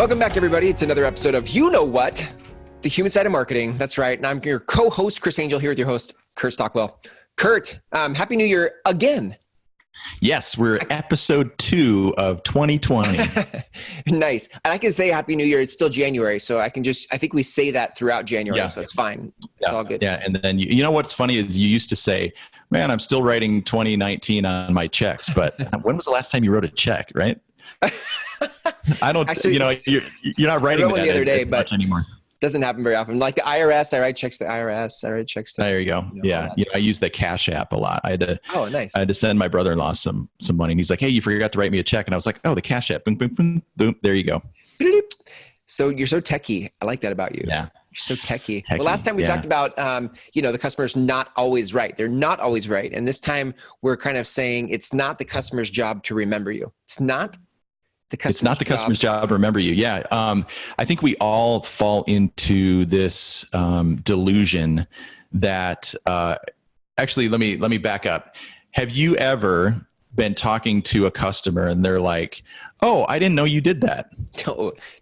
Welcome back, everybody. It's another episode of You Know What? The Human Side of Marketing. That's right. And I'm your co-host, Chris Angel, here with your host, Kurt Stockwell. Kurt, Happy New Year again. Yes, we're episode 2 of 2020. Nice. And I can say Happy New Year. It's still January. So I think we say that throughout January. Yeah. So it's fine. It's all good. Yeah. And then, you know, what's funny is you used to say, man, I'm still writing 2019 on my checks. But when was the last time you wrote a check, right? I don't, actually, you're not writing that the other day, as much anymore. Doesn't happen very often. Like the IRS, I write checks to IRS. I write checks to. There you go. I use the Cash App a lot. I had to send my brother-in-law some money, and he's like, "Hey, you forgot to write me a check," and I was like, "Oh, the Cash App, boom, boom, boom, boom. There you go." So you're so techie. I like that about you. Yeah, you're so techie. Well, last time we talked about, the customer's not always right. They're not always right, and this time we're kind of saying it's not the customer's job to remember you. It's not the customer's job to remember you. Yeah. I think we all fall into this delusion that actually, let me back up. Have you ever been talking to a customer and they're like, "Oh, I didn't know you did that."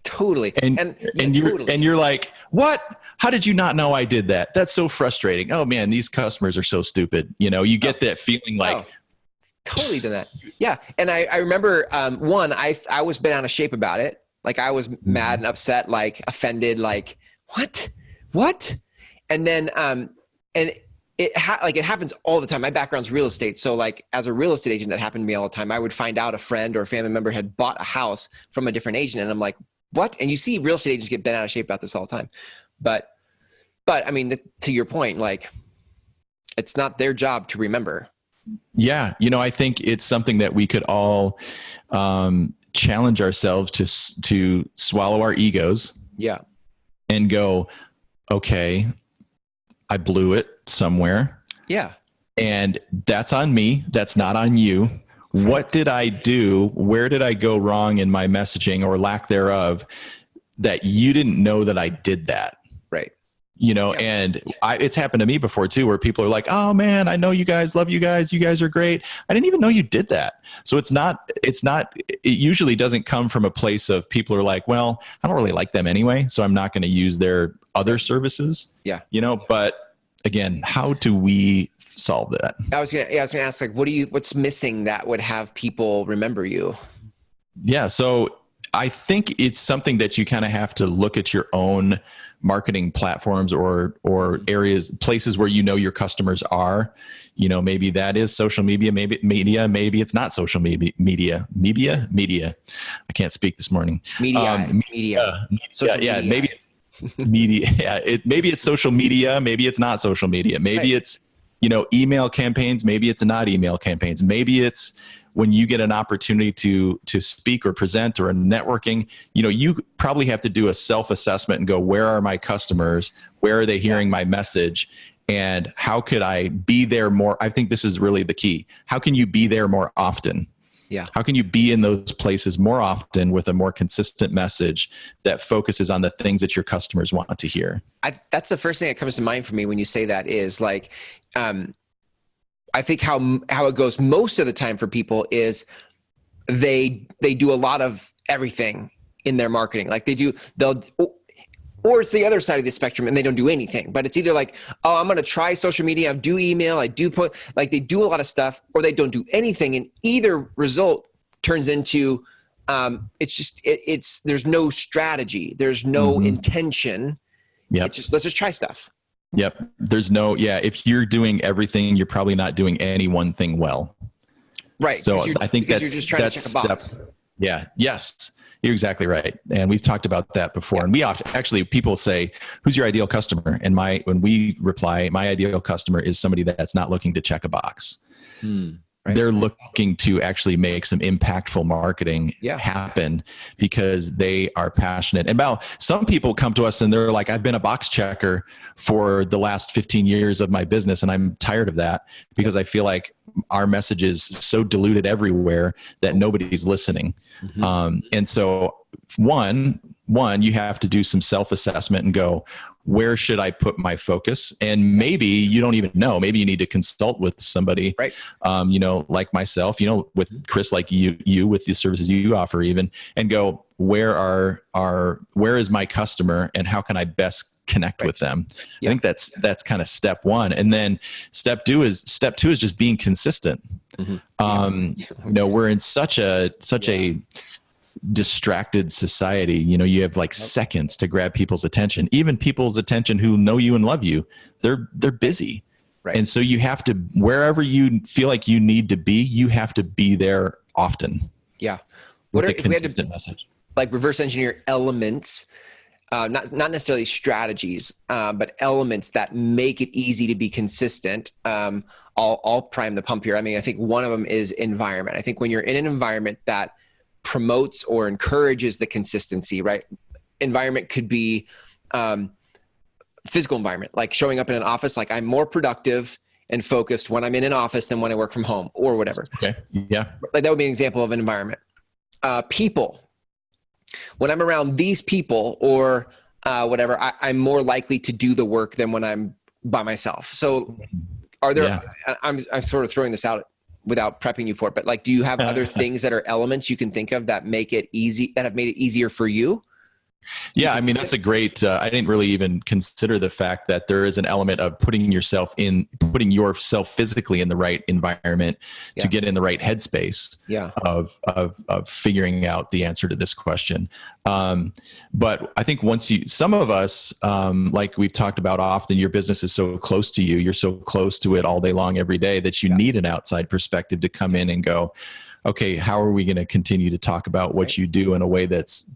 Totally. And you're like, "What? How did you not know I did that? That's so frustrating." Oh man, these customers are so stupid. You get that feeling like, totally done that. Yeah. And I remember, I was bent out of shape about it. Like I was mad and upset, like offended, like what? And then, it happens all the time. My background's real estate. So like as a real estate agent, that happened to me all the time. I would find out a friend or a family member had bought a house from a different agent. And I'm like, what? And you see real estate agents get bent out of shape about this all the time. But I mean, to your point, like it's not their job to remember. Yeah. I think it's something that we could all challenge ourselves to swallow our egos. Yeah. And go, okay, I blew it somewhere. Yeah. And that's on me. That's not on you. What did I do? Where did I go wrong in my messaging or lack thereof that you didn't know that I did that? Right. And it's happened to me before too, where people are like, "Oh man, I know you guys, love you guys. You guys are great. I didn't even know you did that." So it usually doesn't come from a place of people are like, "Well, I don't really like them anyway, so I'm not going to use their other services." Yeah. But again, how do we solve that? I was going to ask, like, what's missing that would have people remember you? Yeah. So I think it's something that you kind of have to look at your own marketing platforms or places where your customers are. Maybe that is social media, maybe it's not social media. I can't speak this morning. Media. Maybe it's media. Yeah, maybe it's social media, maybe it's not social media. Maybe it's email campaigns, maybe it's not email campaigns. Maybe it's when you get an opportunity to speak or present or networking, you probably have to do a self-assessment and go, where are my customers? Where are they hearing my message? And how could I be there more? I think this is really the key. How can you be there more often? Yeah. How can you be in those places more often with a more consistent message that focuses on the things that your customers want to hear? That's the first thing that comes to mind for me when you say that is like, I think how it goes most of the time for people is they do a lot of everything in their marketing. Like or it's the other side of the spectrum and they don't do anything, but it's either like, oh, I'm going to try social media. I do email. I do they do a lot of stuff, or they don't do anything. And either result turns into, there's no strategy. There's no intention. Yeah. Let's just try stuff. Yep. If you're doing everything, you're probably not doing any one thing well. Right. So I think you're just trying to check a box. Yeah. Yes. You're exactly right. And we've talked about that before. Yeah. And we actually, people say, who's your ideal customer? And when we reply, my ideal customer is somebody that's not looking to check a box. Right. They're looking to actually make some impactful marketing happen because they are passionate. And some people come to us and they're like, I've been a box checker for the last 15 years of my business and I'm tired of that because I feel like our message is so diluted everywhere that nobody's listening. And so one, you have to do some self-assessment and go, where should I put my focus? And maybe you don't even know. Maybe you need to consult with somebody, Right. Like myself, with Chris, like you with the services you offer even, and go, where is my customer and how can I best connect with them? Yeah. I think that's kind of step one. And then step two is just being consistent. We're in such a distracted society. You have like seconds to grab people's attention, even people's attention who know you and love you. They're busy. Right. And so you have to, wherever you feel like you need to be, you have to be there often. Yeah. With a consistent message. Like reverse engineer elements, not necessarily strategies, but elements that make it easy to be consistent. I'll prime the pump here. I mean, I think one of them is environment. I think when you're in an environment that promotes or encourages the consistency, right? Environment could be physical environment, like showing up in an office, like I'm more productive and focused when I'm in an office than when I work from home or whatever. Okay. Yeah. Like that would be an example of an environment. People, when I'm around these people or whatever, I'm more likely to do the work than when I'm by myself. So are there, I'm sort of throwing this out without prepping you for it, but like, do you have other things that are elements you can think of that make it easy, that have made it easier for you? Yeah, I mean, that's a great, I didn't really even consider the fact that there is an element of putting yourself physically in the right environment to get in the right headspace of figuring out the answer to this question. But I think some of us, like we've talked about often, your business is so close to you, you're so close to it all day long, every day, that you need an outside perspective to come in and go, okay, how are we going to continue to talk about what you do in a way that's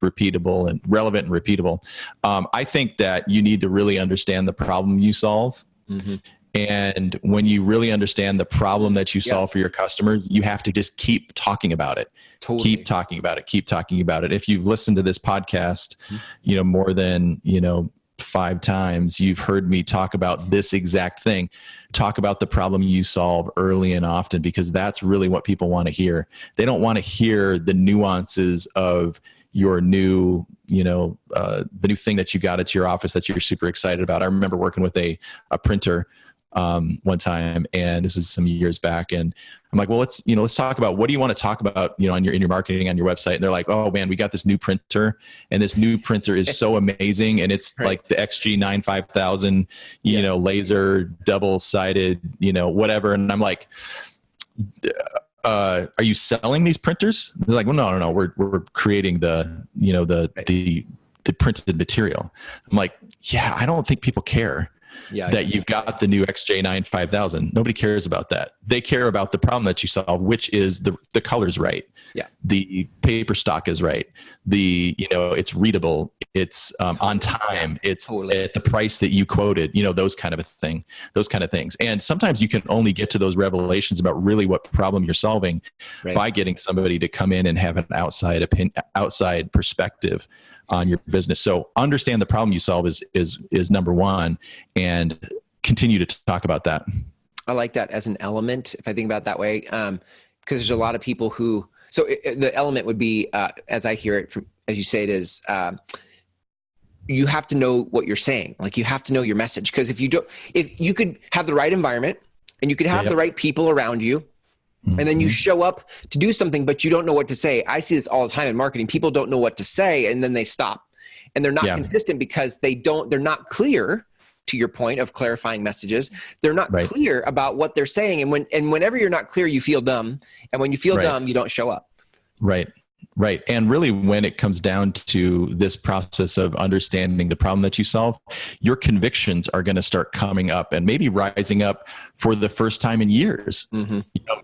repeatable and relevant and repeatable? I think that you need to really understand the problem you solve. Mm-hmm. And when you really understand the problem that you solve for your customers, you have to just keep talking about it. Totally. Keep talking about it. Keep talking about it. If you've listened to this podcast, more than, 5 times, you've heard me talk about this exact thing. Talk about the problem you solve early and often, because that's really what people want to hear. They don't want to hear the nuances of your new, the new thing that you got at your office that you're super excited about. I remember working with a printer one time, and this is some years back, and I'm like, well, let's talk about, what do you want to talk about, in your marketing on your website? And they're like, oh man, we got this new printer, and this new printer is so amazing. And it's like the XG95000, laser, double-sided, whatever. And I'm like, are you selling these printers? They're like, well, no. We're creating the printed material. I'm like, yeah, I don't think people care. That you've got the new XJ95000. Nobody cares about that. They care about the problem that you solve, which is the color's right. Yeah. The paper stock is right. It's readable. It's on time. It's at the price that you quoted, those kind of things. And sometimes you can only get to those revelations about really what problem you're solving by getting somebody to come in and have an outside perspective on your business. So understand the problem you solve is number one, and continue to talk about that. I like that as an element, if I think about it that way, because there's a lot of people who, the element would be, as I hear it, as you say it is, you have to know what you're saying. Like you have to know your message, because if you could have the right environment and you could have the right people around you, and then you show up to do something, but you don't know what to say. I see this all the time in marketing. People don't know what to say, and then they stop, and they're not consistent because they're not clear. To your point of clarifying messages, they're not clear about what they're saying. And whenever you're not clear, you feel dumb. And when you feel dumb, you don't show up. Right. Right. And really, when it comes down to this process of understanding the problem that you solve, your convictions are going to start coming up and maybe rising up for the first time in years. Mm-hmm.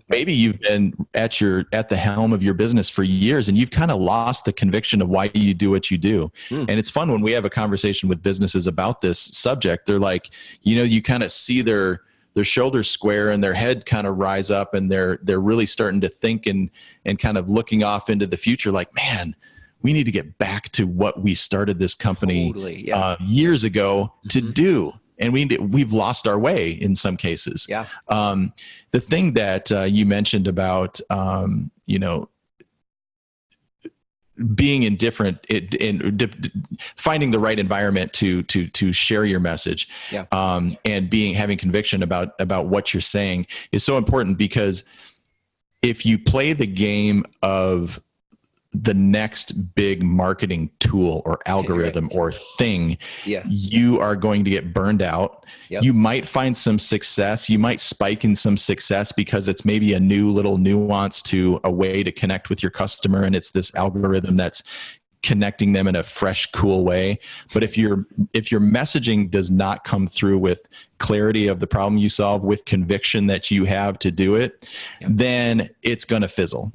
Maybe you've been at the helm of your business for years, and you've kind of lost the conviction of why you do what you do. And it's fun when we have a conversation with businesses about this subject. They're like, you kind of see their shoulders square and their head kind of rise up, and they're really starting to think and kind of looking off into the future like, man, we need to get back to what we started this company years ago to do. And we've lost our way in some cases. Yeah. The thing that you mentioned about, being indifferent, finding the right environment to share your message, Yeah. And having conviction about what you're saying is so important, because if you play the game of the next big marketing tool or algorithm or thing, you are going to get burned out. Yep. You might find some success. You might spike in some success because it's maybe a new little nuance to a way to connect with your customer. And it's this algorithm that's connecting them in a fresh, cool way. But if your messaging does not come through with clarity of the problem you solve, with conviction that you have to do it, then it's going to fizzle.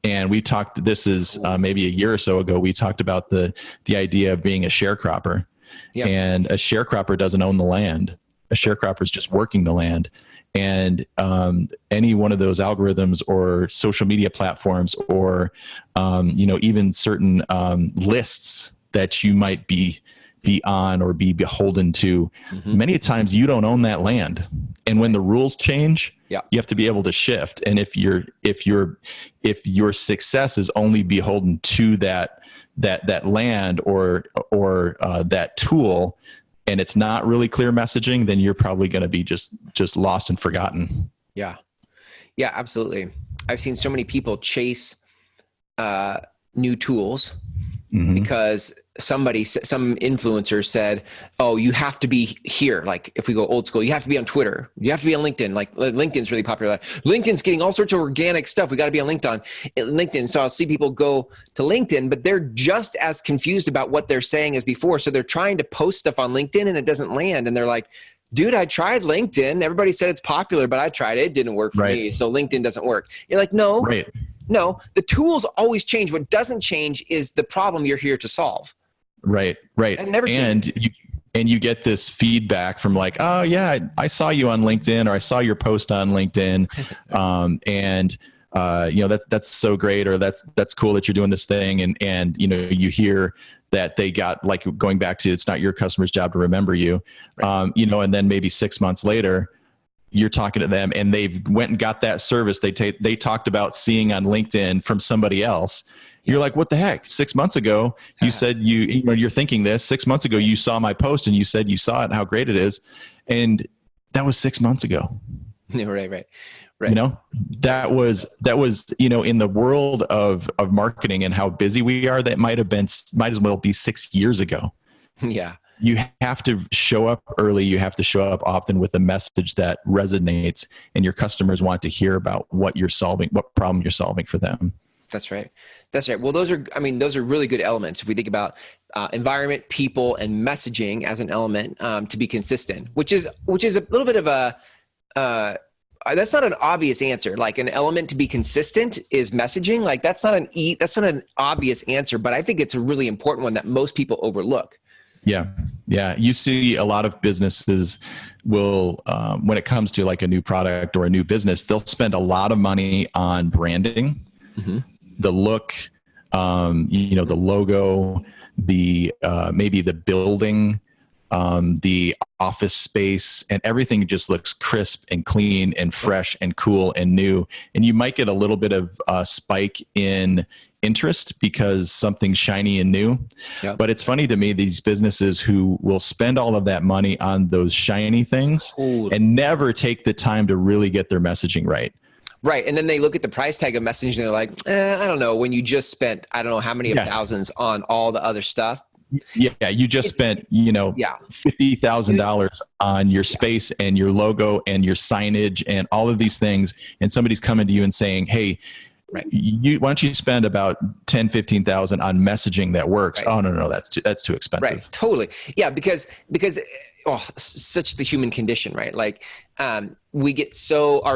And we talked, this is maybe a year or so ago, we talked about the idea of being a sharecropper. Yep. And a sharecropper doesn't own the land. A sharecropper is just working the land. And any one of those algorithms or social media platforms or, even certain lists that you might be on or be beholden to, many times you don't own that land. And when the rules change, you have to be able to shift. And if your success is only beholden to that land or that tool, and it's not really clear messaging, then you're probably going to be just lost and forgotten. Yeah, absolutely. I've seen so many people chase new tools because some influencer said, oh, you have to be here. Like if we go old school, you have to be on Twitter. You have to be on LinkedIn. Like LinkedIn's really popular. LinkedIn's getting all sorts of organic stuff. We got to be on LinkedIn. So I'll see people go to LinkedIn, but they're just as confused about what they're saying as before. So they're trying to post stuff on LinkedIn and it doesn't land. And they're like, dude, I tried LinkedIn. Everybody said it's popular, but I tried it. It didn't work for me. So LinkedIn doesn't work. You're like, no. Right. No, the tools always change. What doesn't change is the problem you're here to solve. Right. And never change. And you get this feedback from like, oh yeah, I saw you on LinkedIn, or I saw your post on LinkedIn. That's so great, or that's cool that you're doing this thing. And you hear that they got, like, going back to, it's not your customer's job to remember you. Right. And then maybe 6 months later, you're talking to them and they've went and got that service they talked about seeing on LinkedIn from somebody else. You're like, what the heck? 6 months ago, you said you're thinking this. 6 months ago, you saw my post and you said you saw it and how great it is. And that was 6 months ago. Right. That was, in the world of marketing and how busy we are, that might as well be 6 years ago. Yeah. You have to show up early. You have to show up often with a message that resonates, and your customers want to hear about what you're solving, what problem you're solving for them. That's right. Well, those are really good elements. If we think about environment, people, and messaging as an element to be consistent, which is a little bit of a, that's not an obvious answer. Like, an element to be consistent is messaging. Like, that's not an obvious answer, but I think it's a really important one that most people overlook. Yeah. You see a lot of businesses will, when it comes to like a new product or a new business, they'll spend a lot of money on branding, the look, the logo, the maybe the building, the office space, and everything just looks crisp and clean and fresh and cool and new. And you might get a little bit of a spike in interest because something's shiny and new. Yep. But it's funny to me, these businesses who will spend all of that money on those shiny things and never take the time to really get their messaging right. Right. And then they look at the price tag of messaging and they're like, I don't know, when you just spent, I don't know how many thousands on all the other stuff. Yeah, you just spent, $50,000 on your space and your logo and your signage and all of these things. And somebody's coming to you and saying, hey, why don't you spend about 10, 15,000 on messaging that works? Right. Oh, no, that's too expensive. Right. Totally. Yeah. Because such the human condition, right? Like, our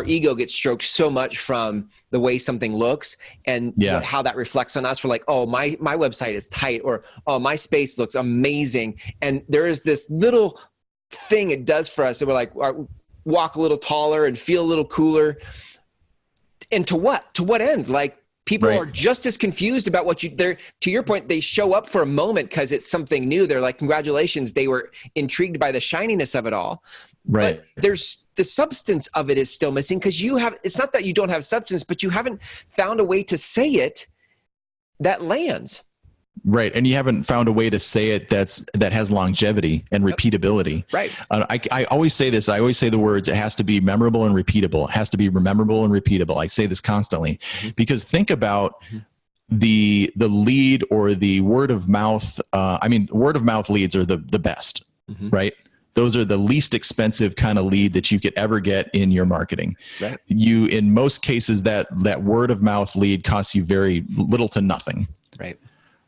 ego gets stroked so much from the way something looks and how that reflects on us. We're like, oh, my website is tight, or, oh, my space looks amazing. And there is this little thing it does for us. And we're like, walk a little taller and feel a little cooler. And to what? To what end? Like, people are just as confused about what to your point, they show up for a moment because it's something new. They're like, congratulations. They were intrigued by the shininess of it all. Right. But there's the substance of it is still missing because it's not that you don't have substance, but you haven't found a way to say it that lands. Right. And you haven't found a way to say it that has longevity and repeatability. Right. I always say this. I always say the words, it has to be memorable and repeatable. It has to be memorable and repeatable. I say this constantly because think about the lead or the word of mouth. Word of mouth leads are the best, right? Those are the least expensive kind of lead that you could ever get in your marketing. Right. In most cases, that word of mouth lead costs you very little to nothing. Right.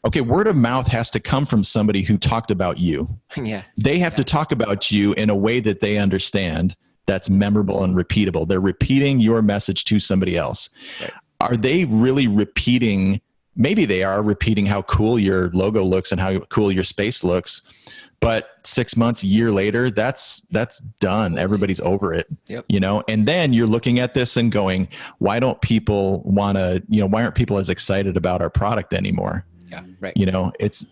Okay, word of mouth has to come from somebody who talked about you. Yeah. They have to talk about you in a way that they understand that's memorable and repeatable. They're repeating your message to somebody else. Right. Are they really repeating? Maybe they are repeating how cool your logo looks and how cool your space looks. But 6 months, a year later, that's done. Everybody's over it, and then you're looking at this and going, why don't people why aren't people as excited about our product anymore? Yeah, right. What's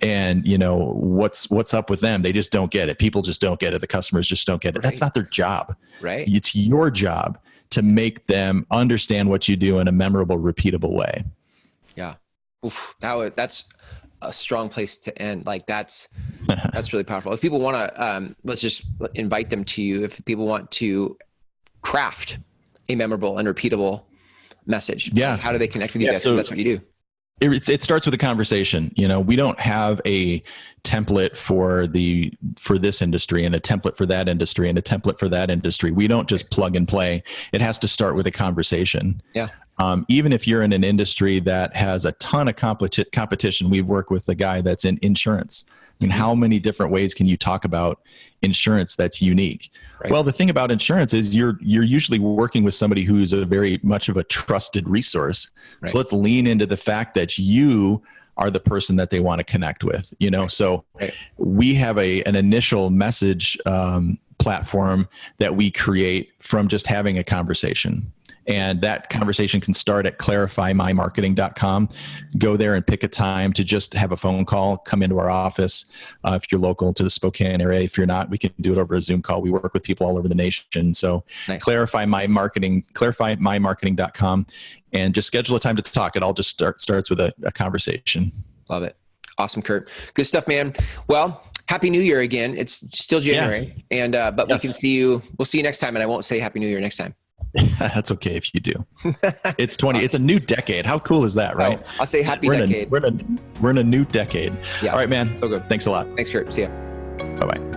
up with them? They just don't get it. People just don't get it. The customers just don't get it. Right. That's not their job. Right. It's your job to make them understand what you do in a memorable, repeatable way. Yeah. Oof, that's a strong place to end. Like that's really powerful. If people want to, let's just invite them to you. If people want to craft a memorable and repeatable message, how do they connect with you guys? So that's what you do. It starts with a conversation. We don't have a template for this industry and a template for that industry and a template for that industry. We don't just plug and play. It has to start with a conversation. Yeah. Even if you're in an industry that has a ton of competition, we've worked with a guy that's in insurance. I mean, how many different ways can you talk about insurance that's unique? Right. Well, the thing about insurance is you're usually working with somebody who's a very much of a trusted resource. Right. So let's lean into the fact that you are the person that they want to connect with. So we have an initial message platform that we create from just having a conversation. And that conversation can start at clarifymymarketing.com. Go there and pick a time to just have a phone call, come into our office. If you're local to the Spokane area, if you're not, we can do it over a Zoom call. We work with people all over the nation. So clarifymymarketing.com, and just schedule a time to talk. It all just starts with a conversation. Love it. Awesome, Kurt. Good stuff, man. Well, Happy New Year again. It's still January, but we can see you. We'll see you next time. And I won't say Happy New Year next time. That's okay if you do. It's it's a new decade. How cool is that, right? Oh, I'll say happy decade. We're in a new decade. Yeah. All right, man. So good. Thanks a lot. Thanks, Kurt. See ya. Bye-bye.